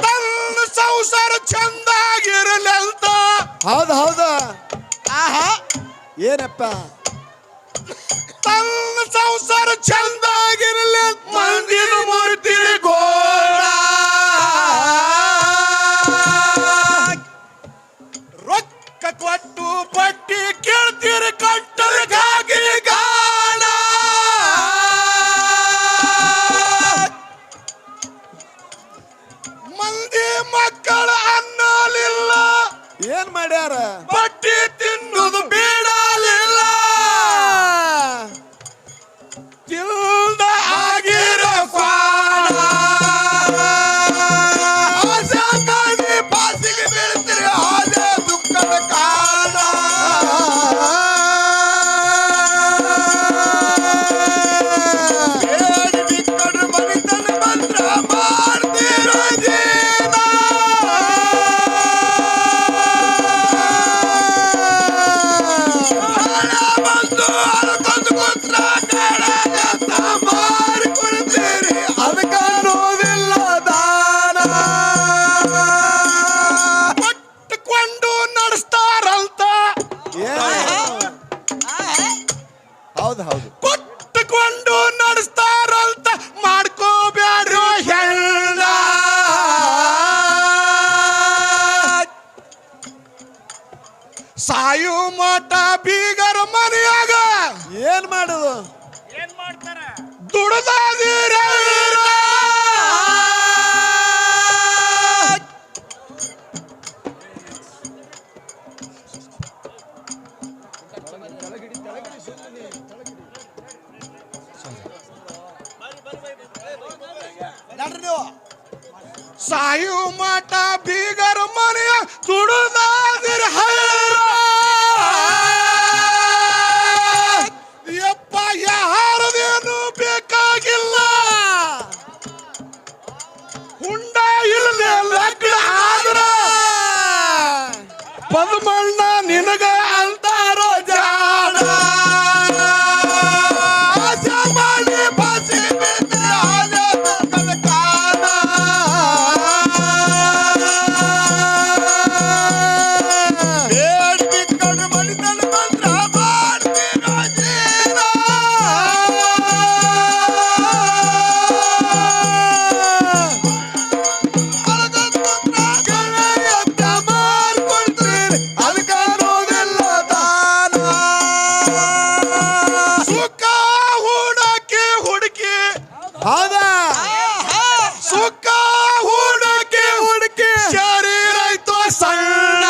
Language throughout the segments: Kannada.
ತನ್ನ ಸಂಸಾರ ಚಂದಾಗಿರಲಿ ಅಂತ. ಹೌದು ಹೌದು. ಆಹಾ ಏನಪ್ಪ ತನ್ನ ಸಂಸಾರ ಚಂದಾಗಿರಲಿ ಮಂದಿನ ಮೂರ್ತಿರಿ ಗೋಳ. ರೊಕ್ಕ ಕೊಟ್ಟು ಬಡ್ಡಿ ಕೇಳ್ತೀರಿ ಕಟ್ಟಲಿಗಾಗಿ ಗಾಣ. ಮಂದಿ ಮಕ್ಕಳ ಅನ್ನಲಿಲ್ಲ ಏನ್ ಮಾಡ್ಯಾರ? ಬಡ್ಡಿ ತಿನ್ನುವುದು ಬಿಡಲಿಲ್ಲ. ತಿಲ್ದ ಆಗಿರೋ ಕ್ವಾಣ. ಆಸೆ ಕಾಣಿ ಬಾಸಿಗೆ ಬೀಳ್ತೀರಿ ಆದೆ ದುಃಖದ ಕಾರಣ. ಬೇಡಿ ಬಿಕ್ಕಡು ಮನಿತನ ಬಂದ್ರ ಮಾಡ್ತೀರೋ ಜೀವನ. ಹಣ ಬಂದು ಅಳ್ಕೊಂಡು ಕೂತ್ರ ಕಡಲೆತ್ತ ಮಾರಿಕೊಳ್ತೀರಿ ಅದಕ್ಕ ಅನ್ನೋದಿಲ್ಲ ದಾನ. ಕೊಟ್ಟುಕೊಂಡು ನಡೆಸ್ತಾರಂತ. ಹೌದು ಹೌದು. ಕೊಟ್ಟುಕೊಂಡು ನಡೆಸ್ತಾರಂತ ಮಾಡ್ಕೋಬ್ಯಾಡ್ರೋ ಹೆಣ್ಣ. ಸಾಯು ಮಠ ಬೀಗರ ಮನೆಯಾಗ ಏನ್ ಮಾಡುದು? ದುಡ್ದಾದಿರ. ಸಾಯು ಮಠ ಬೀಗರ ಮನೆಯ ದುಡ್ದಾದಿರ ಹೈರ. ಯಪ್ಪ ಯಾರದೇನು ಬೇಕಾಗಿಲ್ಲ. ಹುಂಡ ಇಲ್ಲದೆ ಲಗ್ನ ಆದ್ರ ಪದ್ಮಣ್ಣ ನಿನಗ ಅಂತಾರೋ ಜಾಣ. ಆಸೆ ಮಾಡಿ ಬಾಸಿ ಬಿದ್ದ ಆದ ದುಃಖದ ಕಾರಣ. ಬೇಡಿ ಬಿಕ್ಕಡು ಮನಿತನ ಬಂದ್ರ ಮಾಡ್ತೀರೋ ಜೀವನ. ಗೆಳೆಯತ್ತ ಮಾರ್ಕೊಳ್ತೀರಿ ಅದಕ್ಕ ಅನ್ನೋದಿಲ್ಲ ದಾನ. ಸುಖ ಹುಡುಕಿ ಹುಡುಕಿ. ಹೌದಾ? ಸುಖ ಹುಡುಕಿ ಹುಡುಕಿ ಶರೀರ ಆಯ್ತು ಸಣ್ಣ.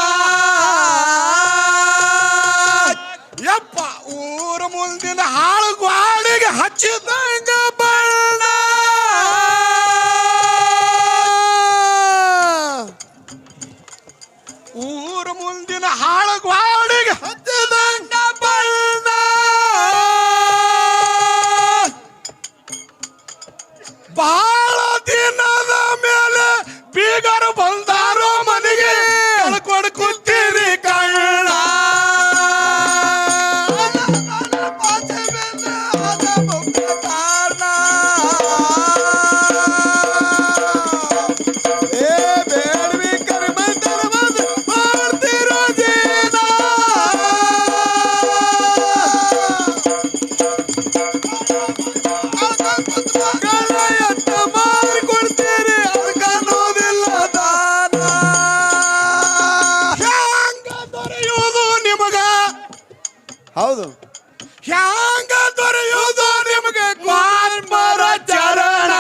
ಯಪ್ಪ ಊರ ಮುಂದಿನ ಹಾಳು ಗಾಳಿಗೆ ಹಚ್ಚಿದಂಗ ಬಣ್ಣ. ಊರ ಮುಂದಿನ ಹಾಳು ಗಾಳಿಗೆ ಹಚ್ಚಿದಂಗ ಬಣ್ಣ. ಬಹಳ ದಿನದ ಮೇಲೆ ಬೀಗರು ಬಂದಾರೋ ಮನೆಗೆ ಕಳ್ಕೊಂಡು ಕೂತೀರಿ ಕಳ್ಳ. ಆಸೆ ಬಿದ್ದ ಆದ ದುಃಖದ ಕಾರಣ. ಏ ಬೇಡ್ವಿ ಕರಿಮಂತನ ಬಂದು ಮಾಡ್ತಿರೋ ಜೀವನ. ಗೆಳೆಯತ್ತ ಮಾರಿಕೊಡ್ತೀರಿ ಅದಕ್ಕ ಅನ್ನೋದಿಲ್ಲ ದಾನ. ಹ್ಯಾಂಗ ದೊರೆಯುವುದು ನಿಮಗ? ಹೌದು. ಹ್ಯಾಂಗ ದೊರೆಯುವುದು ನಿಮಗೆ ಕ್ವಾನ್ಮರ ಚರಣ.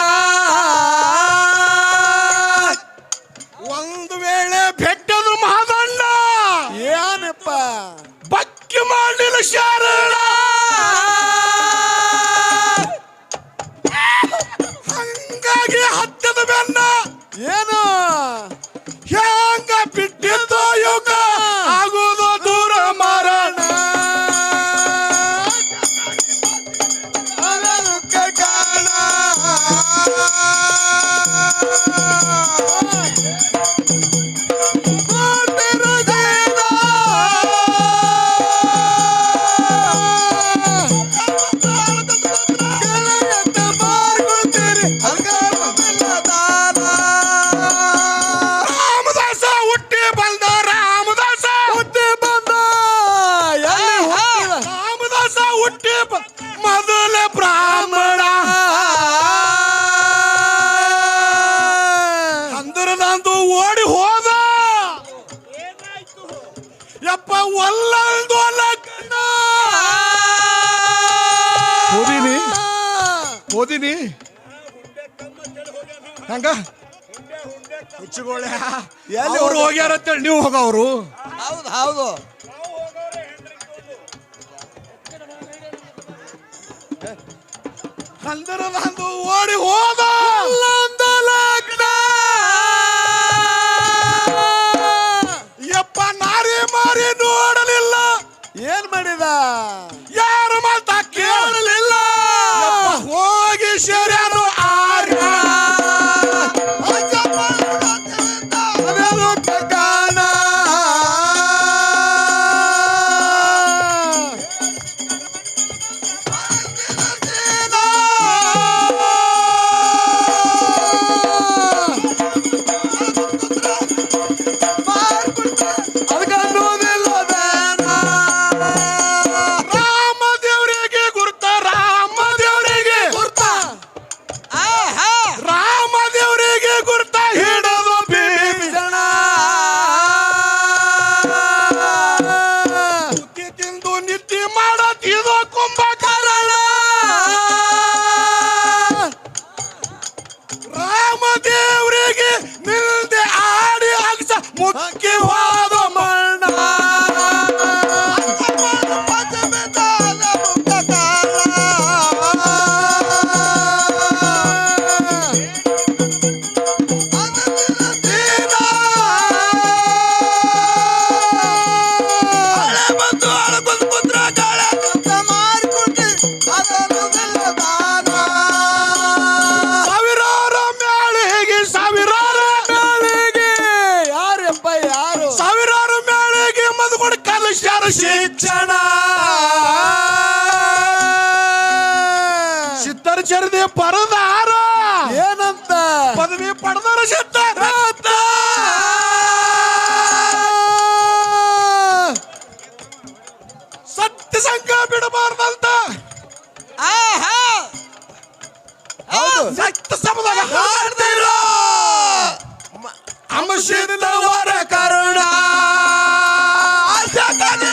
ಒಂದು ವೇಳೆ ಬೆಟ್ಟದ ಮಹದಣ್ಣ ಏನಪ್ಪ? ಬಕ್ಕಿ ಮಾಡಲಿಲ್ಲ ಶರಣ. ಹಂಗಾಗಿ ಹತ್ತದ ಬೆನ್ನ ಏನು? ಹ್ಯಾಂಗ ಬಿಟ್ಟಿದ್ದೋ ಯುಗ ಆಗುವುದು ದೂರ ಮರಣ. ಅದಕ್ಕ ಕಾರಣ. ಮಾಡ್ತಿರೋ ಜೀವನ. ಗೆಳೆಯತ್ತ ಮಾರಿಕೊಡ್ತೀರಿ ಅದಕ್ಕ ಓಡಿ ಹೋದ ಯಪ್ಪ ಒಲ್ಲಂದು ಅಲ್ಲ ಕಣ್ಣ ಓದಿನಿ ಹಂಗ ಹುಚ್ಚುಗೋಳೆ ಎಲ್ಲಿ ಅವ್ರು ಹೋಗ್ಯಾರಂತೇಳಿ ನೀವು ಹೋಗವ್ರು ಹೌದು ಹೌದು ಹಂದರದಂದು ಓಡಿ ಹೋದ ಯಪ್ಪ ನಾರಿ ಮಾರಿ ನೋಡಲಿಲ್ಲ ಏನ್ ಮಾಡಿದ ಯಾರ ಮಾತ ಕೇಳಲಿಲ್ಲ ಯಪ್ಪ ಹೋಗಿ ಶರ್ಯಾನು ಆರ್ಯ ಕಾಣ ರಾಮದೇವರಿಗೆ ಗುರ್ತ ರಾಮದೇವರಿಗೆ ಗುರ್ತ ರಾಮದೇವರಿಗೆ ಗುರ್ತ ಹಿಡಿದು ಬೀಜಣ ಬುದ್ಧಿ ತಿಂದು ನಿದ್ದೆ ಮಾಡತಿದು ಕುಂಭಕರ್ಣ ರಾಮದೇವರಿಗೆ ನಿಲ್ದೆ ಆಡಿ ಅಗಸ ಮುಖ್ಯವಾದ ಮರಣ ಸಾವಿರಾರು ಮ್ಯಾಳಿಗೆ ಯಾರಪ್ಪ ಯಾರು ಸಾವಿರಾರು ಮ್ಯಾಳಿಗೆ ಮದುಕೊಂಡು ಕಲಿಸ್ಯಾರ ಶಿಕ್ಷಣ ಸಿದ್ಧರ ಚರಿದೆ ಪರದಾರ ಏನಂತ ಪದವಿ ಪಡೆದರ ಸಿದ್ಧರ ಸತ್ಯ ಸಂಘ ಬಿಡಬಾರ್ದಂತ ಹೌದು ಸತ್ಯ ಸಮುದಾಯ ಹಾಡ್ತಿರೋ ಅಂಶಿದ್ದವರ ಕರುಣ ಜಗಲಿ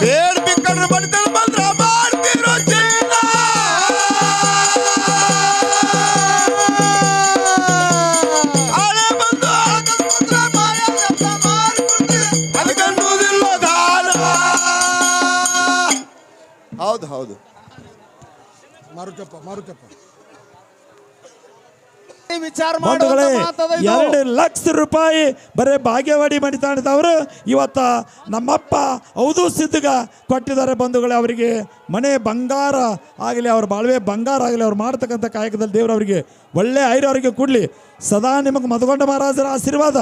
ಬೇಡ ಬಿಕ್ಕಡ್ರು ಬಡಿತಲ್ ಬಂದ್ರ ಮಾಡ್ತಿರೋ ಜೀವನ ಹಳೆ ಬಂದು ಹಳಕಸ್ಕೊಂಡ್ರೆ ಮಾಯಪ್ಪ ಮಾಡ್ಕೊಡ್ತೀವಿ ಅದಕ್ಕನ್ನುವುದಿಲ್ಲ ದಾನ ಹೌದು ಹೌದು ಮಾರುತಪ್ಪ ವಿಚಾರ ಬಂಧುಗಳೇ ಮಾಡುವ 2 ಲಕ್ಷ ರೂಪಾಯಿ ಬರೇ ಭಾಗ್ಯವಾಡಿ ಮಾಡಿತಾಂಡಿದವರು ಇವತ್ತ ನಮ್ಮಪ್ಪ ಹೌದು ಸಿದ್ಧಗ ಕೊಟ್ಟಿದ್ದಾರೆ ಬಂಧುಗಳೇ. ಅವರಿಗೆ ಮನೆ ಬಂಗಾರ ಆಗಲಿ, ಅವ್ರ ಬಾಳ್ವೆ ಬಂಗಾರ ಆಗಲಿ, ಅವ್ರು ಮಾಡ್ತಕ್ಕಂಥ ಕಾಯಕದಲ್ಲಿ ದೇವರು ಅವರಿಗೆ ಒಳ್ಳೆ ಐರೋರಿಗೆ ಕೊಡಲಿ. ಸದಾ ನಿಮಗೆ ಮಧುಗೊಂಡ ಮಹಾರಾಜರ ಆಶೀರ್ವಾದ,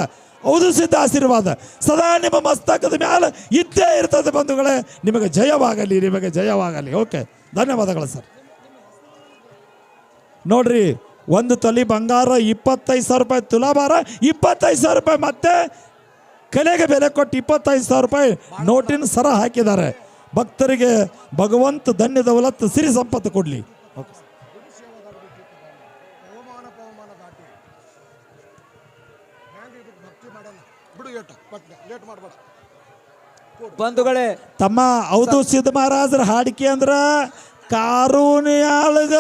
ಹೌದು ಸಿದ್ಧ ಆಶೀರ್ವಾದ ಸದಾ ನಿಮ್ಮ ಮಸ್ತಕದ ಮ್ಯಾಲೆ ಇದ್ದೇ ಇರ್ತದೆ ಬಂಧುಗಳೇ. ನಿಮಗೆ ಜಯವಾಗಲಿ, ನಿಮಗೆ ಜಯವಾಗಲಿ. ಓಕೆ, ಧನ್ಯವಾದಗಳು ಸರ್. ನೋಡ್ರಿ, 1 ತೊಲಿ ಬಂಗಾರ 25,000 ರೂಪಾಯಿ, ತುಲಾಭಾರ 25,000 ರೂಪಾಯಿ, ಮತ್ತೆ ಕಲೆಗೆ ಬೆಲೆ ಕೊಟ್ಟು 25,000 ರೂಪಾಯಿ ನೋಟಿನ ಸರ ಹಾಕಿದ್ದಾರೆ. ಭಕ್ತರಿಗೆ ಭಗವಂತ ಧನ್ಯ ದೌಲತ್ ಸಿರಿ ಸಂಪತ್ತು ಕೊಡಲಿ. ಬಂಧುಗಳೇ ತಮ್ಮ ಹೌದು ಸಿದ್ಧ ಮಹಾರಾಜರ ಹಾಡಿಕೆ ಅಂದ್ರ ಕಾರೂನಿಯಾಳಗ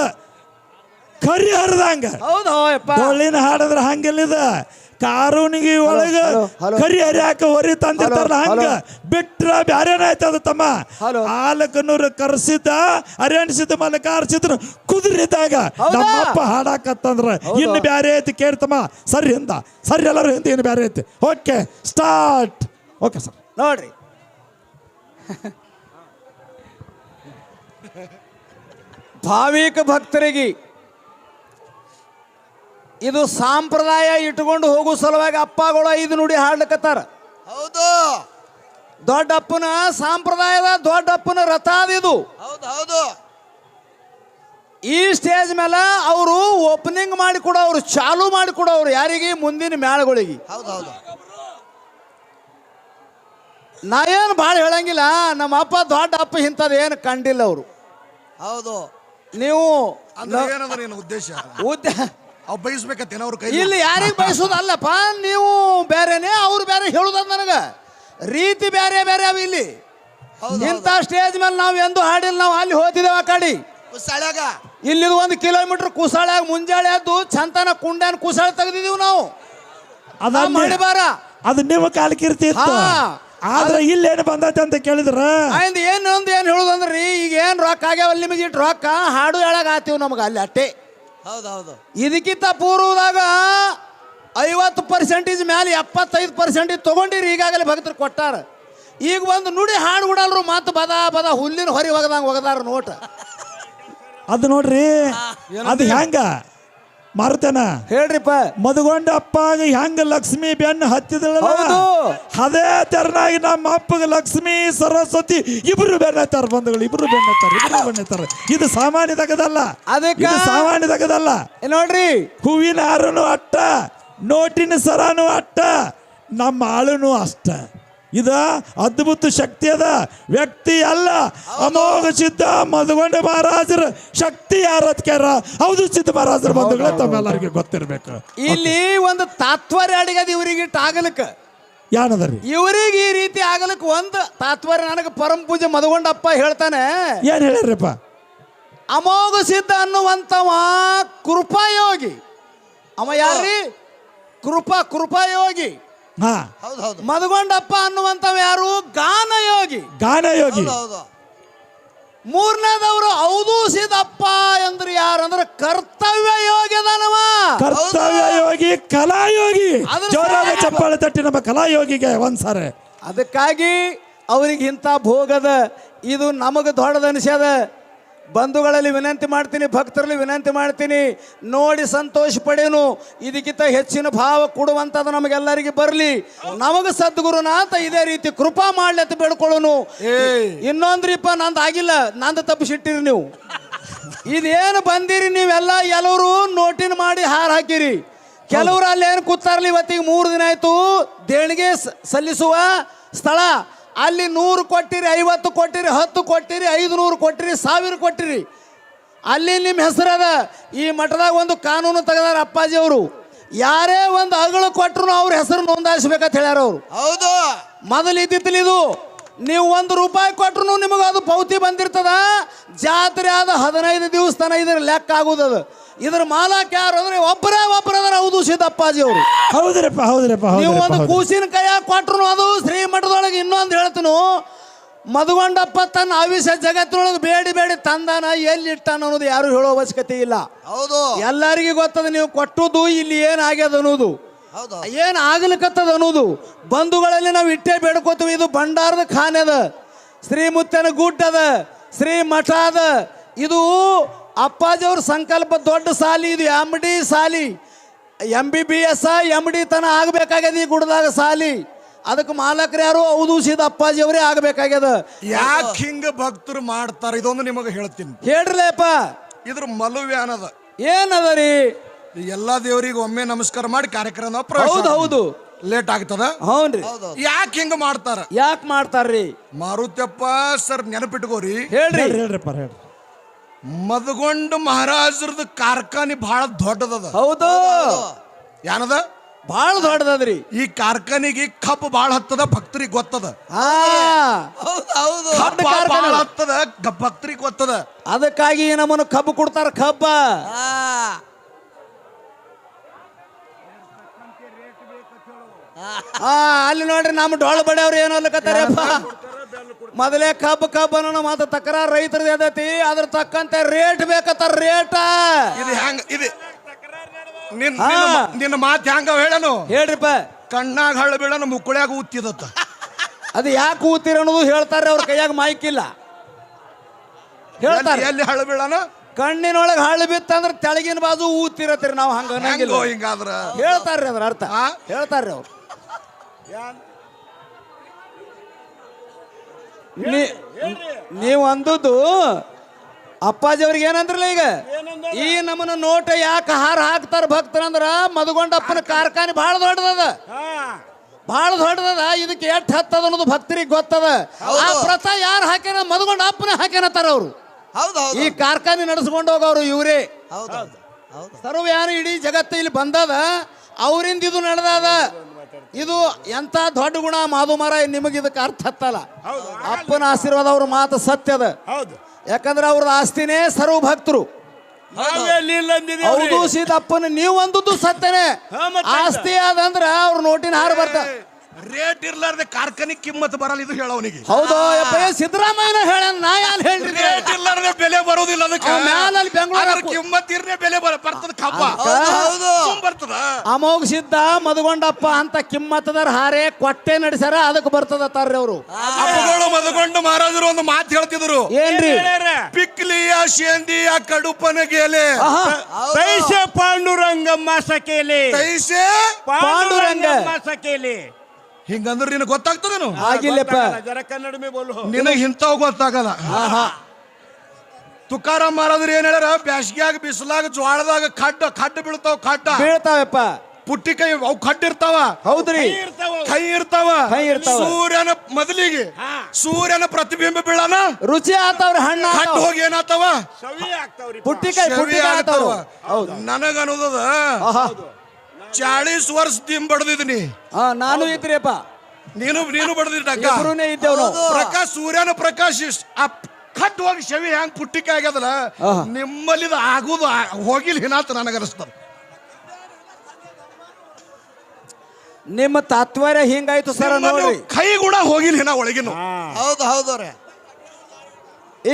ಕರಿ ಹರಿದಂಗ. ಹೌದು ಯಪ್ಪ ಡೊಳ್ಳಿನ ಹಾಡಂದ್ರ ಹಂಗೆಲ್ಲಿದ ಕಾರೂನಿಗೆ ಒಳಗ ಕರಿ ಹರಿಯಾಕ ಹೊರಿ ತಂದಿರ್ತಾರಲ್ಲ ಹಂಗ ಬಿಟ್ರ ಬ್ಯಾರೇನಾಯ್ತದ ತಮ್ಮ. ಆಲಕನೂರು ಕರ್ಸಿದ್ದ ಅರೇಣಿಸಿದ ಮಲಕ ಆರ್ಸಿದ್ರು ಕುದುರಿದಾಗ ನಮ್ಮಪ್ಪ ಹಾಡಾಕತ್ತಂದ್ರ ಇನ್ನು ಬ್ಯಾರೆ ಐತಿ ಕೇಳ್ತಮ್ಮ. ಸರಿ ಹಿಂದ ಸರಿ, ಎಲ್ಲರೂ ಹಿಂದ ಇನ್ನು ಬ್ಯಾರೆ ಐತಿ. Okay, start. Okay sir. ನೋಡ್ರಿ, ಭಾವಿಕ ಭಕ್ತರಿಗೆ ಇದು ಸಂಪ್ರದಾಯ ಇಟ್ಕೊಂಡು ಹೋಗೋ ಸಲುವಾಗಿ ಅಪ್ಪಗಳು 5 ನುಡಿ ಹಾಡ್ಲಿಕತ್ತಾರ. ಹೌದು ದೊಡ್ಡಪ್ಪನ ಸಂಪ್ರದಾಯದ ದೊಡ್ಡಪ್ಪನ ರಥ ಅದು. ಹೌದು ಹೌದು ಈ ಸ್ಟೇಜ್ ಮೇಲೆ ಅವರು ಓಪನಿಂಗ್ ಮಾಡಿ ಕೊಡೋರು, ಚಾಲು ಮಾಡಿ ಕೊಡೋರು ಯಾರಿಗೆ? ಮುಂದಿನ ಮ್ಯಾಳಗಳಿಗೆ. ಹೌದು ಹೌದು ನಾ ಏನು ಭಾಳ ಹೇಳಂಗಿಲ್ಲ, ನಮ್ಮ ಅಪ್ಪ ದೊಡ್ಡ ಅಪ್ಪ ಇಂಥದ್ದು ಏನು ಕಂಡಿಲ್ಲ ಅವರು. ಹೌದು ನೀವು ಅಂದ್ರೆ ಏನದ ನಿನ್ನ ಉದ್ದೇಶ ಅವ್ ಬಯಸ್ಬೇಕತ್ತೇನ ಅವ್ರ ಕೈ ಇಲ್ಲಿ ಯಾರಿಗೆ ಬಯಸೋದಲ್ಲಪ್ಪ, ನೀವು ಬೇರೆನೆ ಅವ್ರು ಬೇರೆ ಹೇಳುದ ನನಗ ರೀತಿ ಬೇರೆ ಬೇರೆ ಅವ ಇಲ್ಲಿ. ಇಂಥ ಸ್ಟೇಜ್ ಮೇಲೆ ನಾವು ಎಂದು ಹಾಡಿಲ್ಲ. ನಾವು ಅಲ್ಲಿ ಹೋತಿದ್ದೇವೆ ಆ ಕಡೆ ಕುಸಾಳ್ಯಾಗ, ಇಲ್ಲಿದು 1 ಕಿಲೋಮೀಟರ್ ಕುಸಾಳ್ಯಾಗ ಮುಂಜಾಳೆ ಎದ್ದು ಚಂತನ ಕುಂಡ್ಯಾನ ಕುಸಾಳ ತೆಗೆದಿದೀವಿ ನಾವು. ಮಾಡಿಬಾರ ಅದು ನಿಮ್ಮ ಕಾಲಕೀರ್ತಿ ಇತ್ತು. ಆದ್ರೆ ಇಲ್ಲೇನು ಬಂದೈತೆ ಅಂತ ಕೇಳಿದ್ರ ಏನು ಹೇಳುದಂದ್ರಿ, ಈಗ ಏನ್ ರೊಕ್ಕ ಆಗ್ಯಾವಲ್ಲ ನಿಮಗೆ ಇಟ್ಟು ರೊಕ್ಕ ಹಾಡು ಹೇಳಕ್ ಆತೀವಿ ನಮಗೆ ಅಲ್ಲಿ ಅಟ್ಟೆ. ಹೌದೌದು. ಇದಕ್ಕಿಂತ ಪೂರ್ವದಾಗ 50% ಮ್ಯಾಲೆ 75% ತಗೊಂಡಿರಿ. ಈಗಾಗಲೇ ಭಕ್ತರು ಕೊಟ್ಟಾರ. ಈಗ ಒಂದು ನುಡಿ ಹಾಡು ಬಿಡಲ್ರು ಮಾತು ಬದ ಹುಲ್ಲಿನ ಹೊರಿ ಒಗದಂಗ ಒಗದಾರ ನೋಟ. ಅದು ನೋಡ್ರಿ, ಅದು ಹೆಂಗ ಮಾರುತೇನ ಹೇಳ್ರಿಪ್ಪ. ಮದುಗೊಂಡ ಅಪ್ಪಾಗ ಹೆಂಗ ಲಕ್ಷ್ಮಿ ಬೆನ್ನು ಹತ್ತಿದಳ, ಅದೇ ತೆರನಾಗಿ ನಮ್ಮ ಅಪ್ಪಗ ಲಕ್ಷ್ಮಿ ಸರಸ್ವತಿ ಇಬ್ರು ಬೆನ್ನತ್ತಾರ ಬಂಧುಗಳು, ಇಬ್ರು ಬೆನ್ನತ್ತಾರ. ಇದು ಸಾಮಾನ್ಯದಾಗದಲ್ಲ, ಅದಕ್ಕೆ ಸಾಮಾನ್ಯದಾಗದಲ್ಲ ನೋಡ್ರಿ. ಹೂವಿನ ಹಾರನು ಅಟ್ಟ, ನೋಟಿನ ಸರಾನು ಅಟ್ಟ, ನಮ್ಮ ಆಳುನು ಅಷ್ಟ. ಇದ ಅದ್ಭುತ ಶಕ್ತಿ ಅದ, ವ್ಯಕ್ತಿ ಅಲ್ಲ. ಅಮೋಘ ಸಿದ್ಧ ಮಧುಗೊಂಡ ಮಹಾರಾಜರ ಶಕ್ತಿ ಯಾರತ್ಕ್ಯಾರ ಹೌದು ಸಿದ್ಧ ಮಹಾರಾಜರ ಬಂಧುಗಳೇ ತಮ್ಮೆಲ್ಲರಿಗೆ ಗೊತ್ತಿರ್ಬೇಕು. ಇಲ್ಲಿ ಒಂದು ತಾತ್ಪರ್ಯ ಅಡಿಗದ ಇವ್ರಿಗೆ ಆಗಲಿಕ್ಕೆ ಏನದರಿ, ಇವ್ರಿಗೆ ಈ ರೀತಿ ಆಗಲಿಕ್ಕೆ ಒಂದು ತಾತ್ಪರ್ಯ. ನನಗೆ ಪರಮ ಪೂಜೆ ಮಧುಗೊಂಡಪ್ಪ ಹೇಳ್ತಾನೆ, ಏನ್ ಹೇಳ್ರಿಪ್ಪ, ಅಮೋಘ ಸಿದ್ಧ ಅನ್ನುವಂತವ ಕೃಪಾಯೋಗಿ. ಅವ ಯಾರ್ರಿ? ಕೃಪಾಯೋಗಿ. ಹಾ, ಮಧುಗೊಂಡಪ್ಪ ಅನ್ನುವಂತವ ಯಾರು? ಗಾನಯೋಗಿ. ಮೂರನೇದವರು ಔದೂಸಿದಪ್ಪ ಅಂದ್ರೆ ಯಾರಂದ್ರೆ ಕರ್ತವ್ಯ ಯೋಗಿ ಅದನವ. ಕರ್ತವ್ಯ ಯೋಗಿ, ಕಲಾಯೋಗಿ. ಜೋರಾದ ಚಪ್ಪಾಳೆ ತಟ್ಟಿ ನಮ್ಮ ಕಲಾಯೋಗಿಗೆ ಒಂದ್ಸಾರೆ. ಅದಕ್ಕಾಗಿ ಅವ್ರಿಗೆ ಇಂಥ ಭೋಗದ ಇದು ನಮಗೆ ದೊಡ್ಡದನಿಸ್ಯದ. ಬಂಧುಗಳಲ್ಲಿ ವಿನಂತಿ ಮಾಡ್ತೀನಿ, ಭಕ್ತರಲ್ಲಿ ವಿನಂತಿ ಮಾಡ್ತೀನಿ, ನೋಡಿ ಸಂತೋಷ ಪಡೇನು. ಇದಕ್ಕಿಂತ ಹೆಚ್ಚಿನ ಭಾವ ಕೊಡುವಂಥದ್ದು ನಮಗೆಲ್ಲರಿಗೆ ಬರಲಿ. ನಮಗೆ ಸದ್ಗುರುನಾಥ ಇದೇ ರೀತಿ ಕೃಪಾ ಮಾಡ್ಲಿ ಅಂತ ಬೇಡ್ಕೊಳ್ಳೋನು. ಇನ್ನೊಂದ್ರಿಪ್ಪ, ನಂದು ಆಗಿಲ್ಲ, ನಂದು ತಪ್ಪಿಸಿಟ್ಟಿರಿ ನೀವು. ಇದೇನು ಬಂದಿರಿ ನೀವೆಲ್ಲ, ಎಲ್ಲರೂ ನೋಟಿನ ಮಾಡಿ ಹಾರ ಹಾಕಿರಿ. ಕೆಲವರು ಅಲ್ಲಿ ಏನು ಕೂತಾರಲಿ. ಇವತ್ತಿಗೆ 3 ದಿನ ಆಯ್ತು ದೇಣಿಗೆ ಸಲ್ಲಿಸುವ ಸ್ಥಳ. ಅಲ್ಲಿ 100 ಕೊಟ್ಟಿರಿ, 50 ಕೊಟ್ಟಿರಿ, 10 ಕೊಟ್ಟಿರಿ, 500 ಕೊಟ್ಟಿರಿ, 1000 ಕೊಟ್ಟಿರಿ. ಅಲ್ಲಿ ನಿಮ್ಮ ಹೆಸರದ. ಈ ಮಠದಾಗ ಒಂದು ಕಾನೂನು ತೆಗೆದಾರ ಅಪ್ಪಾಜಿ ಅವರು, ಯಾರೇ ಒಂದು ಅಗಳು ಕೊಟ್ಟರು ಅವ್ರ ಹೆಸರು ನೋಂದಾಯಿಸ್ಬೇಕಂತ ಹೇಳ್ಯಾರ ಅವರು. ಹೌದು, ಮೊದಲು ಇದ್ದಿತ್ತಿಲ್ಲ ಇದು. ನೀವು 1 ರೂಪಾಯಿ ಕೊಟ್ಟರು ನಿಮಗೆ ಅದು ಪೌತಿ ಬಂದಿರ್ತದ. ಜಾತ್ರೆ ಆದ 15 ದಿವಸ ತನ ಇದ್ರ ಲೆಕ್ಕ ಆಗುದದು. ಇದ್ರ ಮಾಲಕ್ ಯಾರು ಅಂದ್ರೆ ಒಬ್ಬರೇ ಅದರ ಹೌದು ಸಿದ್ದಪ್ಪಾಜಿ ಅವರು. ಹೌದ್ರಪ್ಪ. ನೀವು ಒಂದು ಕೂಸಿನ ಕೈಯಾಗ ಕೊಟ್ರು ಅದು ಶ್ರೀಮಠದೊಳಗೆ. ಇನ್ನೊಂದು ಹೇಳ್ತೀನು, ಮಧುಗೊಂಡಪ್ಪ ತನ್ನ ಆವಿಷ್ಯ ಜಗತ್ತಿನೊಳಗೆ ಬೇಡಿ ತಂದಾನ, ಎಲ್ಲಿ ಇಟ್ಟಾನ ಅನ್ನೋದು ಯಾರು ಹೇಳೋ ಅವಶ್ಯಕತೆ ಇಲ್ಲ. ಹೌದು, ಎಲ್ಲರಿಗೂ ಗೊತ್ತದ ನೀವು ಕೊಟ್ಟುದು ಇಲ್ಲಿ ಏನಾಗ್ಯದ ಅನ್ನೋದು, ಏನ್ ಆಗ್ಲಿಕ್ಕತ್ತದ ಅನ್ನೋದು. ಬಂಧುಗಳಲ್ಲಿ ನಾವು ಇಟ್ಟೇ ಬೇಡ್ಕೋತೀವಿ. ಇದು ಭಂಡಾರದ ಖಾನೆ ಅದ, ಶ್ರೀಮುತ್ತನ ಗುಡ್ಡ ಅದ, ಶ್ರೀ ಮಠ ಅದ. ಇದು ಅಪ್ಪಾಜಿ ಅವ್ರ ಸಂಕಲ್ಪ ದೊಡ್ಡ ಸಾಲಿ. ಇದು MD ಸಾಲಿ, MBBS MD ತನ ಆಗ್ಬೇಕಾಗ್ಯದ ಈ ಗುಡ್ಡದಾಗ ಸಾಲಿ. ಅದಕ್ಕೆ ಮಾಲಕರು ಯಾರು? ಹೌದು ಸಿದ್ಧ ಅಪ್ಪಾಜಿ ಅವರೇ ಆಗ್ಬೇಕಾಗ್ಯದ. ಯಾಕೆ ಹಿಂಗ ಭಕ್ತರು ಮಾಡ್ತಾರ ಇದೊಂದು ನಿಮಗೆ ಹೇಳ್ತೀನಿ. ಹೇಳ್ರಲೇಪ, ಇದ್ರ ಮಲವ್ಯಾನದ ಏನದ ರೀ? ಎಲ್ಲಾ ದೇವರಿಗೆ ಒಮ್ಮೆ ನಮಸ್ಕಾರ ಮಾಡಿ ಕಾರ್ಯಕ್ರಮ ಹೌದು ಲೇಟ್ ಆಗ್ತದ. ಹೌನ್ರಿ. ಯಾಕೆ ಹಿಂಗ ಮಾಡ್ತಾರ? ಯಾಕೆ ಮಾಡ್ತಾರ್ರಿ? ಮಾರುತ್ಯಪ್ಪ ಸರ್ ನೆನಪಿಟ್ಕೋರಿ. ಹೇಳ್ರಿಪ್ಪ. ಮಧುಗೊಂಡ ಮಹಾರಾಜರದ ಕಾರ್ಖಾನೆ ಬಹಳ ದೊಡ್ಡದದ. ಹೌದು, ಏನದ? ಬಹಳ ದೊಡ್ಡದದ್ರಿ. ಈ ಕಾರ್ಖಾನೆಗೆ ಕಬ್ಬು ಬಹಳ ಹತ್ತದ, ಭಕ್ತರಿಗೆ ಗೊತ್ತದ. ಹತ್ತದ, ಭಕ್ತರಿಗೆ ಗೊತ್ತದ. ಅದಕ್ಕಾಗಿ ನಮ್ಮನ್ನು ಕಬ್ಬು ಕೊಡ್ತಾರ. ಕಬ್ಬ ಅಲ್ಲಿ ನೋಡ್ರಿ, ನಮ್ಮ ಡೊಳ್ಳ ಬಡಿಯವ್ರು ಏನು ಅಲ್ಲಕತ್ತಾರಪ್ಪ. ಮೊದಲೇ ಕಬ್ಬು ಅನ್ನೋ ಮಾತು ತಕರಾರು ರೈತರದ್ದು ಎದತಿ. ಅದ್ರ ತಕ್ಕಂತೆ ರೇಟ್ ಬೇಕತ್ತಾರ. ರೇಟ ಇದು ಹೆಂಗ? ಇದು ನಿನ್ನ ಮಾತು ಹೆಂಗ ಹೇಳನು? ಹೇಳ್ರಿಪ್ಪ. ಕಣ್ಣಾಗ ಹಳ್ಳ ಬೀಳನು, ಮುಕ್ಕುಳ್ಯಾಗ ಊತಿದತ್ತ. ಅದು ಯಾಕೆ ಊತಿರ ಅನ್ನೋದು ಹೇಳ್ತಾರೆ. ಅವ್ರ ಕೈಯಾಗ ಮೈಕಿಲ್ಲ, ಹೇಳ್ತಾರೆ. ಎಲ್ಲಿ ಹಳ್ಳ ಬೀಳನ? ಕಣ್ಣಿನೊಳಗೆ ಹಳ್ಳ ಬಿತ್ತಂದ್ರೆ ತೆಳಗಿನ ಬಾಜು ಊತಿರತ್ತೀರಿ. ನಾವು ಹಂಗಿಲ್ಲ, ಹಿಂಗಾದ್ರ ಹೇಳ್ತಾರ್ರಿ. ಅದ್ರ ಅರ್ಥ ಹೇಳ್ತಾರ್ರಿ ಅವ್ರು. ನೀವು ಅಂದದ್ದು ಅಪ್ಪಾಜಿ ಅವ್ರಿಗೆ ಏನಂದ್ರಲ್ಲ, ಈಗ ಈ ನಮ್ಮನ್ನ ನೋಟ ಯಾಕೆ ಹಾರ ಹಾಕ್ತಾರ ಭಕ್ತರಂದ್ರ ಮಧುಗೊಂಡಪ್ಪನ ಕಾರ್ಖಾನೆ ಬಹಳ ದೊಡ್ಡದದ, ಬಹಳ ದೊಡ್ಡದದ. ಇದಕ್ಕೆ ಎಷ್ಟು ಹತ್ತದ ಅನ್ನೋದು ಭಕ್ತರಿಗೆ ಗೊತ್ತದ. ಆ ಪ್ರಥ ಯಾರು ಹಾಕ್ಯಾರ? ಮಧುಗೊಂಡ ಅಪ್ಪನ ಹಾಕ್ಯಾನತ್ತಾರ ಅವರು. ಹೌದು ಹೌದು ಈ ಕಾರ್ಖಾನೆ ನಡೆಸ್ಕೊಂಡು ಹೋಗೋರು ಇವರೇ. ಹೌದು ಹೌದು ಹೌದು ಸರ್ವಯಾನ ಇಡೀ ಜಗತ್ತು ಇಲ್ಲಿ ಬಂದದ, ಅವರಿಂದ ಇದು ನಡೆದದ. ಇದು ಎಂತ ದೊಡ್ಡ ಗುಣ ಮಾಧು ಮಹಾರಾಯ, ನಿಮಗೆ ಇದಕ್ಕೆ ಅರ್ಥ ಹತ್ತಲ್ಲ. ಅಪ್ಪನ ಆಶೀರ್ವಾದ ಅವ್ರ ಮಾತು ಸತ್ಯದ. ಹೌದು, ಯಾಕಂದ್ರೆ ಅವ್ರದ್ದು ಆಸ್ತಿನೇ ಸರ್ವ ಭಕ್ತರು. ಹೌದು ಸೀತಪ್ಪನ ನೀವು ಒಂದದ್ದು ಸತ್ಯನೇ. ಆಸ್ತಿ ಅದಂದ್ರ ಅವ್ರ ನೋಟಿನ ಹಾರ ಬರ್ತಾವ. ರೇಟ್ ಇರ್ಲಾರ್ದೆ ಕಾರ್ಖಾನೆ ಕಿಮ್ಮತ್ ಬರಲ್ಲ, ಇದು ಹೇಳವನಿಗೆ. ಹೌದು ಯಪ್ಪ, ಸಿದ್ದರಾಮಯ್ಯನ ಹೇಳ, ನಾ ಯಾರು ಹೇಳ್ರಿ? ರೇಟ್ ಇರ್ಲಾರ್ದೆ ಬೆಲೆ ಬರೋದಿಲ್ಲ ಅದಕ್ಕೆ. ಮ್ಯಾಲಲ್ಲಿ ಬೆಂಗಳೂರು ಕಿಮ್ಮತ್ ಇರ್ನೇ ಬೆಲೆ ಬರ್ತದ. ಕಬ್ಬ ಬರ್ತದ. ಅಮೋಘ ಸಿದ್ಧ ಮದಗೊಂಡಪ್ಪ ಅಂತ ಕಿಮ್ಮತ್ತದರ ಹಾರೆ ಕೊಟ್ಟೆ ನಡೆಸ್ಯಾರ, ಅದಕ್ಕೆ ಬರ್ತದ ತಾರ್ರಿ ಅವರು. ಅಪ್ಪಗಳು ಮದಗೊಂಡು ಮಹಾರಾಜರು ಒಂದು ಮಾತು ಹೇಳ್ತಿದ್ರು. ಏನ್ರಿ? ಪಿಕ್ಲಿಯ ಶೇಂದಿಯ ಕಡುಪನ ಗೆಲೆ ತೈಸೆ ಪಾಂಡುರಂಗಮ್ಮ ಸಕೇಲಿ, ತೈಸೆ ಪಾಂಡುರಂಗಮ್ಮ ಸಕೇಲಿ. ಹಿಂಗಂದ್ರೆ ನಿನಗೆ ಗೊತ್ತಾಗ್ತದೇನು? ಆಗಿಲ್ಲಪ್ಪ, ಜರ ಕನ್ನಡ ಮೇ ಬೋಲು. ನಿನಗೆ ಇಂಥವು ಗೊತ್ತಾಗಲ್ಲ. ತುಕಾರಾಮ್ ಮಹಾರಾಜರು ಏನ್ ಹೇಳ್ಯಾರ? ಬ್ಯಾಸ್ಗ್ಯಾಗ ಬಿಸಿಲಾಗ ಜ್ವಾಳದಾಗ ಖಡ್ಡ ಬೀಳ್ತಾವ. ಬೀಳ್ತಾವಪ್ಪ. ಪುಟ್ಟಿ ಕೈ ಅವು ಖಡ್ಡ ಇರ್ತಾವ. ಹೌದ್ರಿ, ಕೈ ಇರ್ತಾವ. ಇರ್ತಾವ. ಸೂರ್ಯನ ಮೊದಲಿಗೆ ಸೂರ್ಯನ ಪ್ರತಿಬಿಂಬ ಬೀಳನ ರುಚಿ ಆತವ್ರ ಹಣ್ಣ ಖಡ್ಡ ಹೋಗಿ ಏನಾತವ? ಪುಟ್ಟಿಕಾಯಿ ಆತವ್ರು. ನನಗ ಅನ್ನೋದದ 40 ವರ್ಷ ದಿಮ್ ಬಡ್ದಿದ್ನಿ. ನಾನು ಇದ್ರಿಯಪ್ಪ, ನೀನು ಬಡ್ದಿದ್ದ ಇದ್ದೇವ್ ನಾವು. ಪ್ರಕಾಶ್, ಸೂರ್ಯನ ಪ್ರಕಾಶ್ ಖಟ್ ಹೋಗಿ ಶವಿ ಹ್ಯಾಂಗ್ ಪುಟ್ಟಿಕಾಯಿ ಆಗ್ಯದಲ್ಲ, ನಿಮ್ಮಲ್ಲಿ ಆಗುದು ಹೋಗಿಲ್ ಹಿನಾತ ನನಗನಿಸ್ತದ. ನಿಮ್ಮ ತಾತ್ಪರ್ಯ ಹಿಂಗಾಯ್ತು ಸರ್ ನೋಡ್ರಿ. ಕೈ ಕೂಡ ಹೋಗಿಲ್ಲ ಹಿನ ಒಳಗಿನ. ಹೌದು ಹೌದವ್ರೆ.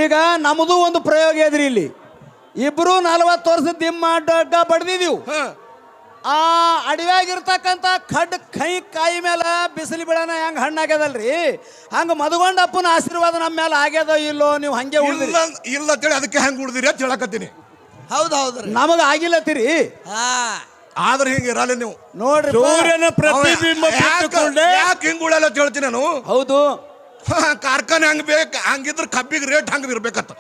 ಈಗ ನಮ್ದು ಒಂದು ಪ್ರಯೋಗ ಇದ್ರಿ ಇಲ್ಲಿ. ಇಬ್ರು 40 ವರ್ಷದ ದಿಮ್ಮ ಡಗ್ಗ ಬಡ್ದಿದೀವು. ಆ ಅಡವ್ಯಾಗಿರ್ತಕ್ಕಂಥ ಖಡ್ ಕಾಯಿ ಮೇಲೆ ಬಿಸಿಲು ಬೀಳನ ಹೆಂಗ್ ಹಣ್ಣಾಗ್ಯದಲ್ರಿ, ಹಂಗ ಮದಗೊಂಡಪ್ಪನ ಆಶೀರ್ವಾದ ನಮ್ಮ ಮೇಲೆ ಆಗ್ಯದ ಇಲ್ಲೋ? ನೀವು ಹಂಗೆ ಇಲ್ಲ ಅಂತೇಳಿ ಅದಕ್ಕೆ ಹೆಂಗ್ ಉಳಿದಿರಿ ಅಂತ ಹೇಳಕತ್ತೀನಿ. ಹೌದು ಹೌದ್ರಿ, ನಮಗ ಆಗಿಲ್ಲತ್ತೀರಿ. ಆದ್ರೆ ಹಿಂಗ ಇರಲ್ಲ ನೀವು ನೋಡ್ರಿ. ಸೂರ್ಯನ ಪ್ರತಿಬಿಂಬ ಯಾಕೆ ಹಿಂಗ್ ಉಳಲ್ಲ ಅಂತ ಹೇಳ್ತೀನಿ ನಾನು. ಹೌದು, ಕಾರ್ಖಾನೆ ಹಂಗ ಹಂಗಿದ್ರ ಕಬ್ಬಿಗೆ ರೇಟ್ ಹಂಗ ಇರ್ಬೇಕತ್ತ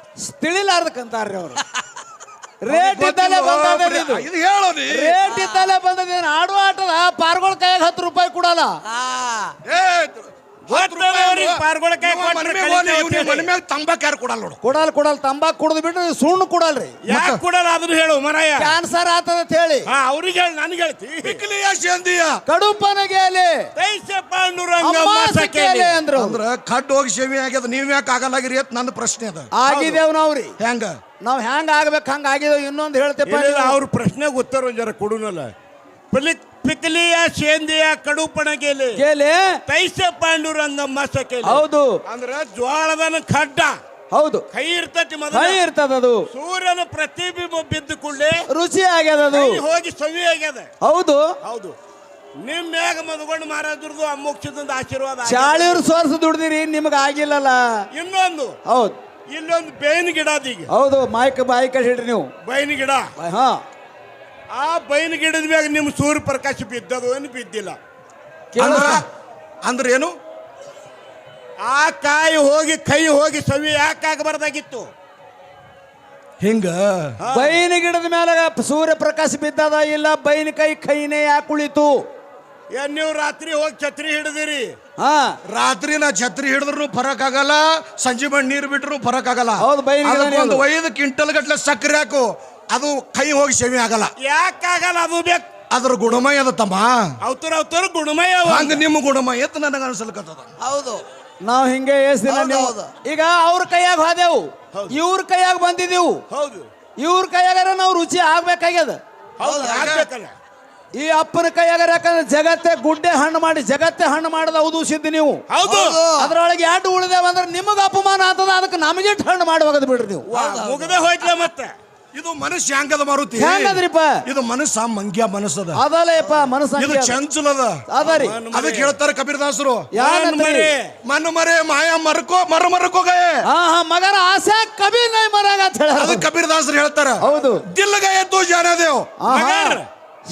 ತಿಳಿಲಾರ್ದಕ್ಕಂತಾರ್ರಿ ಅವ್ರು. ರೇಟ್ ಇದ್ದಲ್ಲೇ ಬಂದದ್ರಿ ಇದು. ಇದು ಹೇಳೋರಿ, ರೇಟ್ ಇದ್ದಲ್ಲೇ ಬಂದದೇನು? ಆಡುವ ಆಟದ ಪಾರ್ಗಳ ಕೈಯಾಗ 10 ರೂಪಾಯಿ ಕೊಡಲ್ಲ. ತಂಬಾಕ್ ಯಾರು ಕೊಡಲ್ಲ ನೋಡು. ಕೊಡಲ್ಲ. ತಂಬಾಕ್ ಕುಡಿದು ಬಿಟ್ರೆ ಸುಣ್ಣ ಕೊಡಲ್ರಿ. ಯಾಕೆ ಕೊಡಲ್ಲ ಅದನ್ನ ಹೇಳು ಮರಾಯ. ಕ್ಯಾನ್ಸರ್ ಆತದ ಅಂತ ಹೇಳಿ ಅವ್ರಿಗೆ ಹೇಳಿ, ನನಗೆ ಹೇಳ್ತಿ. ಕಡುಪನಗೇಲಿ ತೈಸೆ ಪಾಂಡುರಂಗಮ್ಮ ಸಕೇಲಿ ಅಂದ್ರು. ಅಂದ್ರ ಖಡ್ ಹೋಗಿ ಸೇವೆ ಆಗ್ಯದ, ನೀವ್ ಯಾಕೆ ಆಗಲ್ಲಾಗಿರಿ ಅಂತ ನನ್ನ ಪ್ರಶ್ನೆ ಅದ. ಆಗಿದೇವ್ ನಾವ್ರಿ. ಹೆಂಗ ನಾವ್ ಹೆಂಗ ಆಗ್ಬೇಕು ಹಂಗ ಆಗಿದೇವ್. ಇನ್ನೊಂದು ಹೇಳ್ತೇಪ, ಅವ್ರ ಪ್ರಶ್ನೆಗೆ ಉತ್ತರ ಜರ ಕೊಡುನಲ್ಲ. ಪಿಕ್ಲಿಯ ಶೇಂದಿಯ ಕಡುಪಣಗೆಲೆ ತೈಸೆ ಪಾಂಡುರಂಗಮ್ಮ ಸಕೇಲಿ. ಹೌದು, ಅಂದ್ರ ಜ್ವಾಳದನ ಖಡ್ಡ. ಹೌದು, ಕೈ ಇರ್ತತಿ, ಕೈ ಇರ್ತದದು. ಸೂರ್ಯನ ಪ್ರತಿಬಿಂಬ ಬಿದ್ದ ಕೂಡಲೇ ರುಚಿ ಆಗ್ಯದದು, ಹೋಗಿ ಸವಿ ಆಗ್ಯದ. ಹೌದು ಹೌದು. ನಿಮ್ ಮ್ಯಾಗ ಮದಗೊಂಡು ಮಹಾರಾಜರದು ಅಮೋಕ್ಷದಿಂದ ಆಶೀರ್ವಾದ. 40 ವರ್ಷ ದುಡ್ದಿರಿ, ನಿಮ್ಗ ಆಗಿಲ್ಲಲ್ಲ. ಇನ್ನೊಂದು, ಹೌದು, ಇಲ್ಲೊಂದು ಬೇವಿನ ಗಿಡ ಅದ. ಈಗ ಹೌದು, ಬಾಯಿ ಕಟ್ಟಿಡ್ರಿ ನೀವು. ಬೇವಿನ ಗಿಡ. ಹಾ, ಆ ಬೇವಿನ ಗಿಡದ ಮ್ಯಾಗ ನಿಮ್ ಸೂರ್ಯ ಪ್ರಕಾಶ ಬಿದ್ದದು ಏನು ಬಿದ್ದಿಲ್ಲ. ಅಂದ್ರೆ ಏನು? ಆ ಕಾಯಿ ಹೋಗಿ ಕೈ ಹೋಗಿ ಸವಿ ಯಾಕೆ ಆಗಬಾರ್ದಾಗಿತ್ತು? ಹಿಂಗ ಬೈನ ಗಿಡದ ಮೇಲೆ ಸೂರ್ಯ ಪ್ರಕಾಶ ಬಿದ್ದದ ಇಲ್ಲ, ಬೈನ ಕೈನೇ ಯಾಕೆ ಉಳಿತು? ನೀವು ರಾತ್ರಿ ಹೋಗಿ ಛತ್ರಿ ಹಿಡಿದಿರಿ. ರಾತ್ರಿ ನಾ ಛತ್ರಿ ಹಿಡಿದ್ರು ಫರಕ್ ಆಗಲ್ಲ, ಸಂಜೆ ಬಂದ್ ನೀರು ಬಿಟ್ರು ಫರಕ್ ಆಗಲ್ಲ. ಹೌದು, ಒಂದು 5 ಕ್ವಿಂಟಲ್ ಗಟ್ಲೆ ಸಕ್ಕರೆ ಹಾಕು, ಅದು ಕೈ ಹೋಗಿ ಸೇವೆ ಆಗಲ್ಲ. ಯಾಕಾಗಲ್ಲ? ಅದು ಬೇಕು, ಅದ್ರ ಗುಣಮಯ ಅದ ತಮ್ಮ. ಅವತರ ಗುಣಮಯ. ಹಂಗ ನಿಮ್ಮ ಗುಣಮಯ ಎತ್ತ ನನಗ ಅನ್ಸಲ್ಕತ್ತದ. ಹೌದು, ನಾವ್ ಹಿಂಗೆ ಈಗ ಅವ್ರ ಕೈಯಾಗ ಹೋದೆವು, ಇವ್ರ ಕೈಯಾಗ ಬಂದಿದೆವು. ಹೌದು, ಇವ್ರ ಕೈಯಾಗಾರ ನಾವು ರುಚಿ ಆಗ್ಬೇಕಾಗ್ಯದ. ಈ ಅಪ್ಪನ ಕೈಯಾಗಾರ, ಯಾಕಂದ್ರೆ ಜಗತ್ತೇ ಗುಡ್ಡೆ ಹಣ್ಣು ಮಾಡಿ ಜಗತ್ತೇ ಹಣ್ಣು ಮಾಡದ ಹೌದು ಸಿದ್ದಿ ನೀವು. ಹೌದು, ಅದ್ರೊಳಗೆ 2 ಉಳಿದೇವಂದ್ರೆ ನಿಮಗ ಅಪಮಾನ ಆಗ್ತದ, ಅದಕ್ಕೆ ನಮಗೆ ಹಣ್ಣು ಮಾಡಿ ಹೋಗದ್ ಬಿಡ್ರಿ ನೀವು. ಮುಗದೆ ಹೋಯ್ತಲ್ಲ. ಮತ್ತೆ ಇದು ಮನುಷ್ಯ ಹೆಂಗದ ಮಾರುತಿ? ಹೆಂಗದ್ರಿಪ್ಪ? ಇದು ಮನಸ್ಸ ಮಂಗ್ಯ ಮನಸ್ಸದ. ಅದಲ್ಲಪ್ಪ, ಮನಸ್ಸ ಇದು ಚಂಚಲದ. ಅದರಿ, ಅದಕ್ಕೆ ಹೇಳ್ತಾರೆ ಕಬೀರದಾಸರು, ಮನ ಮರೆ ಮಾಯಾ ಮರಕೋ ಗಯೆ. ಮಗರ ಆಸೆ ಕಬಿ ನೈ ಮರಾಗ ಅಂತ ಹೇಳ. ಅದು ಕಬೀರದಾಸರು ಹೇಳ್ತಾರ. ಹೌದು, ದಿಲ್ ಗಯೆ ತೋ ಜಾನೆ ದೇವ್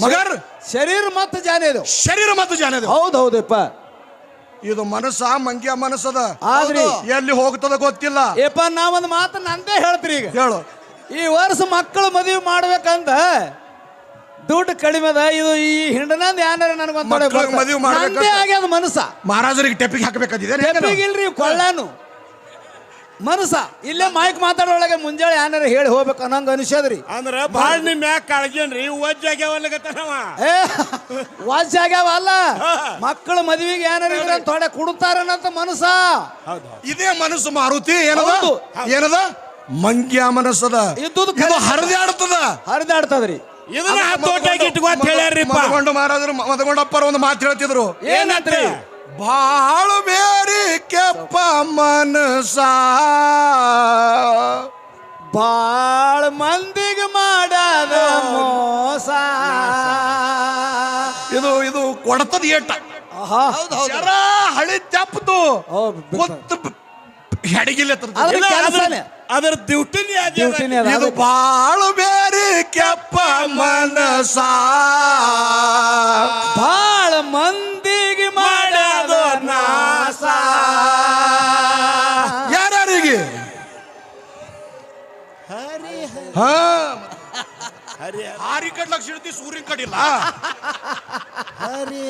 ಮಗರ್ ಶರೀರ ಮತ್ತು ಜಾನೇದು, ಶರೀರ ಮತ್ತು ಜಾನೇದು. ಹೌದು ಹೌದಪ್ಪ. ಇದು ಮನಸ್ಸ ಮಂಗ್ಯ ಮನಸ್ಸದ. ಆದ್ರಿ ಎಲ್ಲಿ ಹೋಗ್ತದ ಗೊತ್ತಿಲ್ಲ. ಏಪ, ನಾವೊಂದು ಮಾತು ನಂದೇ ಹೇಳ್ತೀರಿ. ಈಗ ಹೇಳು. ಈ ವರ್ಷ ಮಕ್ಕಳು ಮದುವೆ ಮಾಡ್ಬೇಕಂತ ದುಡ್ಡು ಕಡಿಮೆ ಅದ. ಇದು ಈ ಹಿಂಡನಂದ್ ಯಾರ ನನಗೊಂದು ಮದುವೆ ಮಾಡ್ಬೇಕು ಆಗ್ಯದ ಮನಸ್ಸ. ಮಹಾರಾಜರಿಗೆ ಟೆಪ್ಪಿಗೆ ಹಾಕಬೇಕಾದಿದೆ. ಟೆಪ್ಪಿಗಿಲ್ರಿ, ಕೊಳ್ಳಾನು ಮನಸ ಇಲ್ಲೇ ಮೈಕ್ ಮಾತಾಡೋಳಗೆ ಮುಂಜಾನೆ ಏನಾರ ಹೇಳಿ ಹೋಗ್ಬೇಕು ಅನ್ನಂಗ ಅನಿಸ್ಯದ್ರಿ. ಅಂದ್ರ ಬಾಳ್ ನಿಮ್ ಮ್ಯಾಗ ಕಾಳಜಿನ್ರಿ ಒಜ್ಜಾಗ್ಯಾವಲ್ಲಗತ್ತನವ. ಏ ವಾಜ್ ಆಗ್ಯಾವಲ್ಲ, ಮಕ್ಕಳ ಮದ್ವಿಗೆ ಏನಾರ ಇದ್ರೆ ತೊಡೆ ಕುಡುತ್ತಾರನ್ನಂತ ಮನಸ. ಇದೇ ಮನಸ್ಸು ಮಾರುತಿ ಏನದ ಹೌದು. ಏನದ ಮಂಗ್ಯ ಮನಸ್ಸದ. ಇದ್ದುದು ಇದು ಹರಿದಾಡ್ತದ. ಹರಿದಾಡ್ತದ್ರಿ. ಇದನ್ನ ತೋಟಾಗಿ ಇಟ್ಕೋ ಅಂತ ಹೇಳ್ಯಾರ್ರಿಪ್ಪ. ಮದಗೊಂಡ ಮಹಾರಾಜರು ಮದಗೊಂಡಪ್ಪರ ಒಂದು ಮಾತು ಹೇಳ್ತಿದ್ರು. ಏನಂತ್ರಿ? ಬಾಳು ಬೇರಿ ಕೆಪ್ಪ ಮನಸ ಬಾಳ ಮಂದಿಗೆ ಮಾಡದ ಮೋಸ. ಇದು ಕೊಡತದ ಏಟ. ಆಹಾ. ಜರ ಹಳಿ ತೆಪ್ಪದು ಹೌದು, ಗೊತ್ತು ಹೆಡಗಿಲ್ಲ ಅದ್ರ ಕೆಲ್ಸನೇ. ಅದ್ರ ಡ್ಯೂಟಿನೇ ಡ್ಯೂಟಿನೇ ಅದ. ಇದು ಬಾಳು ಬೇರಿ ಕೆಪ್ಪ ಮನಸ ಬಾಳ ಮಂದಿಗೆ ಮಾಡದ ನಾಸ. ಯಾರ್ಯಾರಿಗೆ ಹಾ ಹಾರಿ ಕಡ್ಲಕ್ ಸಿಡ್ತಿ ಸೂರ್ಯನ್ ಕಡಿಲ್ಲ. ಹರಿ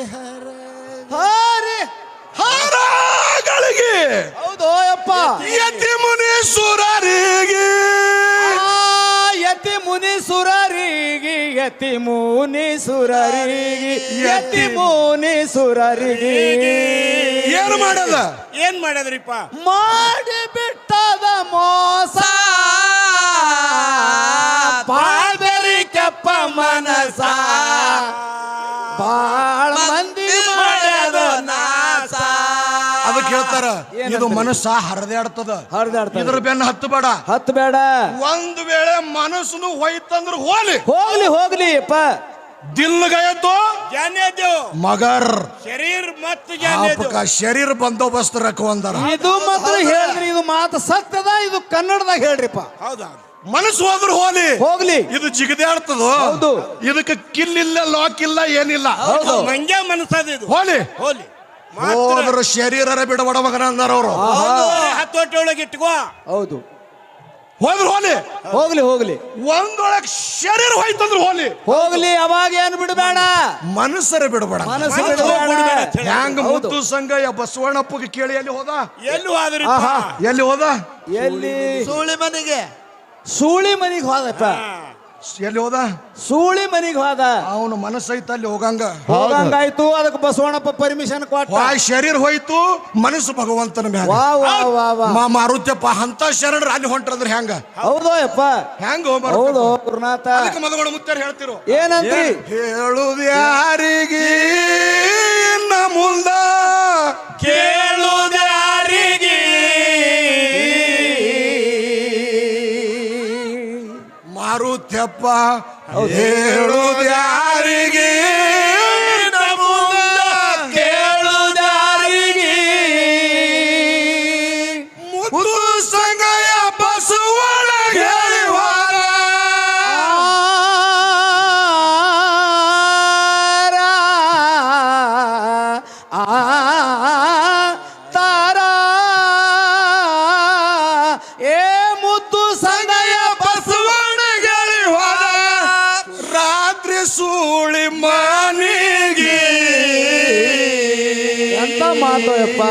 ಹಾರಗಳಿಗೆ ಹೌದು ಯಪ್ಪ. ಯತಿ ಮುನೀಶ್ವರರಿಗೆ ಯತಿ ಮುನೀಶ್ವರರಿಗೆ ಯತಿ ಮುನೀಶ್ವರರಿಗೆ ಯತಿ ಮುನೀಶ್ವರರಿಗೆ ಏನು ಮಾಡದ ಏನ್ ಮಾಡ್ಯದ್ರಿಪ್ಪ? ಮಾಡಿ ಬಿಟ್ಟದ ಮೋಸ. ಬಾಳ್ಬೇರಿ ಕೆಪ್ಪ ಮನಸ ಬಾಳ ಮಂದಿ ಮಾಡ್ಯದ ನಾಸ. ಅದಕ್ಕೆ ಹೇಳ್ತಾರ ಏನಂತಾರೆ? ಇದು ಮನಸ್ಸ ಹರಿದಾಡ್ತದ. ಹರಿದಾಡ್ತದ. ಇದ್ರ ಬೆನ್ನ ಹತ್ತು ಬೇಡ. ಹತ್ತು ಬೇಡ. ಒಂದು ವೇಳೆ ಮನಸ್ಸು ಹೋಯ್ತಂದ್ರ ಹೋಲಿ ಹೋಗ್ಲಿ ಹೋಗ್ಲಿ ಅಪ್ಪ. ದಿಲ್ ಗಯತ್ತು ಜಾನೇದು ಮಗರ್ ಶರೀರ ಮತ್ತು ಜಾನೇದು आपका शरीर ಬಂದೋಬಸ್ತ್ ರಖವಂದರ. ಇದು ಮಾತ್ರ ಹೇಳ್ರಿ, ಇದು ಮಾತು ಸತ್ಯದ. ಇದು ಕನ್ನಡದಾಗ ಹೇಳ್ರಿಪ್ಪ. ಹೌದಾ? ಮನಸ್ಸು ಹೋದ್ರು ಹೋಲಿ ಹೋಗ್ಲಿ. ಇದು ಜಿಗದಾಡ್ತದ. ಹೌದು. ಇದಕ್ಕೆ ಕಿಲ್ಲಿಲ್ಲ ಲಾಕ್ ಇಲ್ಲ ಏನಿಲ್ಲ. ಮಂಗ್ಯ ಮನಸ್ಸದ ಇದು. ಹೋಲಿ ಹೋಲಿ ಹೋದ್ರ ಶರೀರ ಬಿಡಬಡ ಮಗನ ಅಂದಾರ ಅವರು. ಹತ್ತೊಟ್ಟೊಳಗೆ ಇಟ್ಕೋ. ಹೌದು. ಹೋದ್ರು ಹೋಲಿ ಹೋಗ್ಲಿ ಹೋಗ್ಲಿ. ಒಂದೊಳಗ್ ಶರೀರ ಹೋಯ್ತಂದ್ರ ಹೋಲಿ ಹೋಗ್ಲಿ. ಅವಾಗ ಏನು ಬಿಡಬೇಡ, ಮನಸ್ಸರ ಬಿಡಬೇಡ. ಮನಸ್ಸು ಮನಸ್ಸು ಬಿಡಬೇಡ. ಬಿಡಬೇಡ. ಹ್ಯಾಂಗ ಹೌದು. ಮುತ್ತು ಸಂಗಯ್ಯ ಬಸವಣ್ಣಪ್ಪಗೆ ಕೇಳಿ ಎಲ್ಲಿ ಹೋದ? ಎಲ್ಲಿ ಹೋದ್ರಿಪ್ಪ? ಆಹಾ. ಎಲ್ಲಿ ಹೋದ? ಎಲ್ಲಿ? ಸೂಳಿ ಮನೆಗೆ. ಸೂಳಿ ಮನಿಗೆ ಹೋದಪ್ಪ. ಎಲ್ಲಿ ಹೋದ? ಸೂಳಿ ಮನಿಗೆ ಹೋದ. ಅವನು ಮನಸ್ಸೈತ ಅಲ್ಲಿ ಹೋಗಂಗ. ಹೋಗಂಗಾಯ್ತು. ಅದಕ್ಕೆ ಬಸವಣ್ಣಪ್ಪ ಪರ್ಮಿಷನ್ ಕೊಟ್ಟ. ಶರೀರ ಹೋಯ್ತು, ಮನಸ್ಸು ಭಗವಂತನ ಮ್ಯಾಗ. ವಾ ವಾ ವಾ ವಾ. ಮಾರುತ್ಯಪ್ಪ ಅಂತ ಶರಣರು ಅಲ್ಲಿ ಹೊಂಟ್ರಂದ್ರೆ ಹೆಂಗ? ಹೌದು ಯಪ್ಪ. ಹೆಂಗ ಹೌದು ಗುರುನಾಥ. ಮದಗಳು ಮುತ್ತಾರ ಹೇಳ್ತಿರು. ಏನಂದ್ರಿ? ಹೇಳುದು ಯಾರಿಗೆ ಇನ್ನ ಮುಂದ ಕೇಳುವುದು ಯಾರಿಗೆ? ಮಾರುತ್ಯಪ್ಪ ಹೇಳುದು ಯಾರಿಗೆ ಇನ್ನ ಮುಂದ ಕೇಳುವುದು ಯಾರಿಗೆ? ಮುತ್ತು ಸಂಗಯ್ಯ ಬಸವಣ್ಣ ಹೇಳಿವಾರ. ತಾರ ಏ ಮುತ್ತು ಸಂಗಯ್ಯ ಬಸವಣ್ಣ ಹೇಳಿವಾರ. ರಾತ್ರಿ ಸೂಳಿ ಮನಿಗೆ ಎಂತ ಮಾತು ಯಪ್ಪ.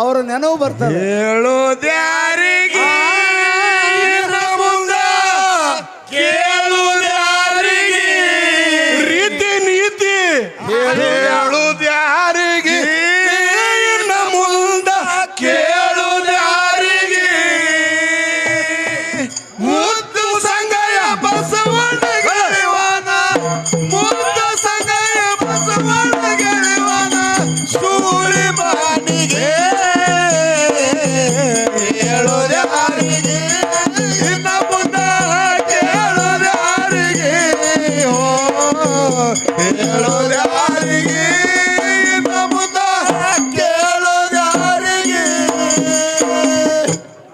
ಅವ್ರ ನೆನವು ಬರ್ತಾರೆ. ಹೇಳೋದ್ಯಾರಿಗೆ ಇನ್ನ ಮುಂದ ಕೇಳುವುದ್ಯಾರಿಗೆ? ರೀತಿ ನೀತಿ ಹೇಳುವುದ್ಯಾರಿಗೆ ಇನ್ನ ಮುಂದ ಕೇಳುವುದ್ಯಾರಿಗೆ? ಮುದ್ದು ಸಂಗಯ್ಯ ಬಸವಣ್ಣ ಗೆಳೆವಾನ, ಮುದ್ದು ಸಂಗಯ್ಯ ಬಸವಣ್ಣ ಗೆಳೆವಾನ. ಸೂಳಿ ಬಾನಿಗೆ ಹೇಳೋದ್ಯಾರಿಗೆ ಇನ್ನ ಮುಂದ ಕೇಳೋದ್ಯಾರಿಗೆ? ಹೇಳೋದ್ಯಾರಿಗೆ ಇನ್ನ ಮುಂದ ಕೇಳೋದ್ಯಾರಿಗೆ?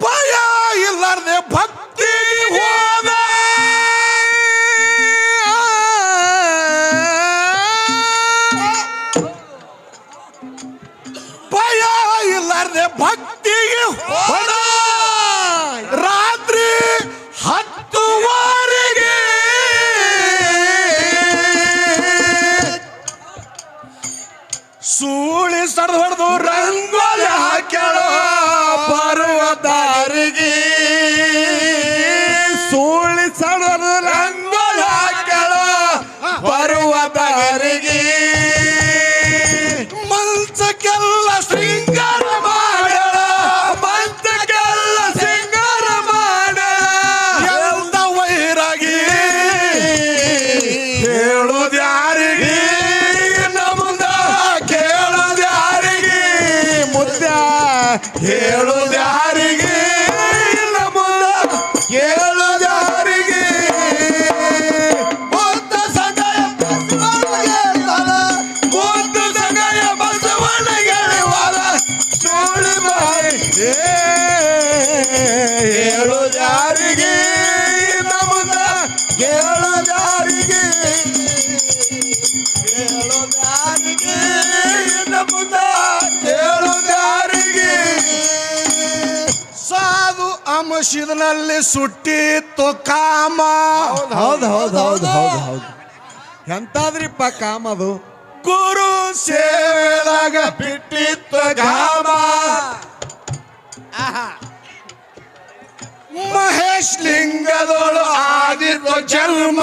ಭಯ ಇಲ್ಲಾರ್ದೆ ಭಕ್ತಿ ಹೋದ. ಭಯ ಇಲ್ಲಾರ್ದೆ ಭಕ್ತಿಗೆ ಹೋದ. ರಾತ್ರಿ ಹೇಳುದಾರಿಗೆ ಇನ್ನು ಮುಂದ ಕೇಳುದಾರಿಗೆ ಮುತ್ತ ಸಂಗಯ ಬಸವಣ್ಣಗೆಳೆವಾರ ಮುತ್ತ ಸಂಗಯ ಬಸವಣ್ಣಗೆಳೆವಾರ ಚೋಳಿ ಬಾಯಿ ಹೇಳುದಾರಿಗೆ ಇನ್ನು ಮುಂದ ಕೇಳುದಾರಿಗೆ ಕೇಳುದಾರಿಗೆ ಇನ್ನು ಮುಂದ ಕೇಳುದಾರಿಗೆ ಸಾಧು ಅಂಶಿದನಲ್ಲಿ ಸುಟ್ಟಿತ್ತು ಕಾಮ ಹೌದು ಹೌದು ಹೌದು ಹೌದು ಹೌದು ಎಂತಾದ್ರಿಪ್ಪ ಕಾಮದು ಗುರು ಸೇವೆದಾಗ ಬಿಟ್ಟಿತ್ತು ಘಾಮ ಮಹೇಶ್ ಲಿಂಗದೊಳು ಆಗಿತ್ತು ಜನ್ಮ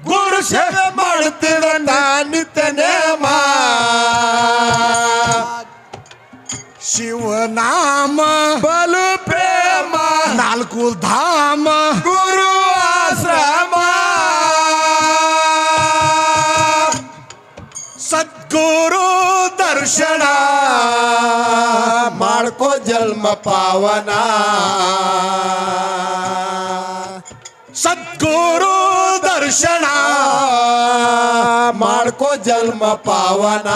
ಗುರು ಸೇವೆ ಮಾಡುತ್ತಿದ್ದ ನಿತ್ಯ ನೇಮ ಶಿವನಾಮ ಬಲು ಪ್ರೇಮ ನಾಲ್ಕು ಧಾಮ ಗುರು ಆಶ್ರಮ ಸದ್ಗುರು ದರ್ಶನ ಮಾಡ್ಕೋ ಜನ್ಮ ಪಾವನ ಸದ್ಗುರು ದರ್ಶನ ಮಾಡ್ಕೋ ಜನ್ಮ ಪಾವನ